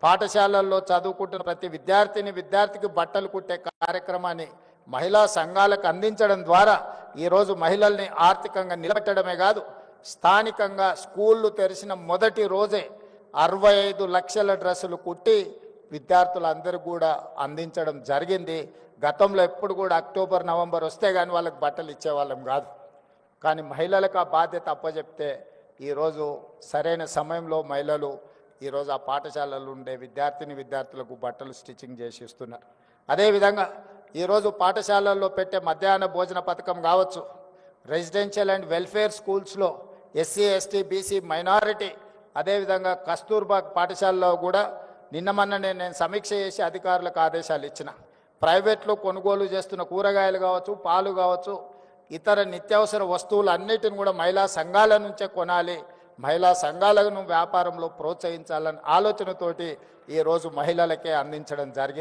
పాఠశాలల్లో చదువుకుంటున్న ప్రతి విద్యార్థికి బట్టలు కుట్టే కార్యక్రమాన్ని మహిళా సంఘాలకు అందించడం ద్వారా ఈరోజు మహిళల్ని ఆర్థికంగా నిలబెట్టడమే కాదు, స్థానికంగా స్కూళ్ళు తెరిచిన మొదటి రోజే 65 లక్షల డ్రెస్సులు కుట్టి విద్యార్థులందరూ కూడా అందించడం జరిగింది. గతంలో ఎప్పుడు కూడా అక్టోబర్ నవంబర్ వస్తే కానీ వాళ్ళకి బట్టలు ఇచ్చేవాళ్ళం కాదు. కానీ మహిళలకు ఆ బాధ్యత అప్పచెప్తే ఈరోజు సరైన సమయంలో మహిళలు ఈరోజు ఆ పాఠశాలల్లో ఉండే విద్యార్థులకు బట్టలు స్టిచ్చింగ్ చేసి ఇస్తున్నారు. అదేవిధంగా ఈరోజు పాఠశాలల్లో పెట్టే మధ్యాహ్న భోజన పథకం కావచ్చు, రెసిడెన్షియల్ అండ్ వెల్ఫేర్ స్కూల్స్లో ఎస్సీ ఎస్టీ బీసీ మైనారిటీ, అదేవిధంగా కస్తూర్బా పాఠశాలలో కూడా నిన్నమన్ననే నేను సమీక్ష చేసి అధికారులకు ఆదేశాలు ఇచ్చిన. ప్రైవేట్లో కొనుగోలు చేస్తున్న కూరగాయలు కావచ్చు, పాలు కావచ్చు, ఇతర నిత్యావసర వస్తువులు అన్నిటిని కూడా మహిళా సంఘాల నుంచే కొనాలి, మహిళా సంఘాలను వ్యాపారంలో ప్రోత్సహించాలన్న ఆలోచనతోటి ఈరోజు మహిళలకే అందించడం జరిగింది.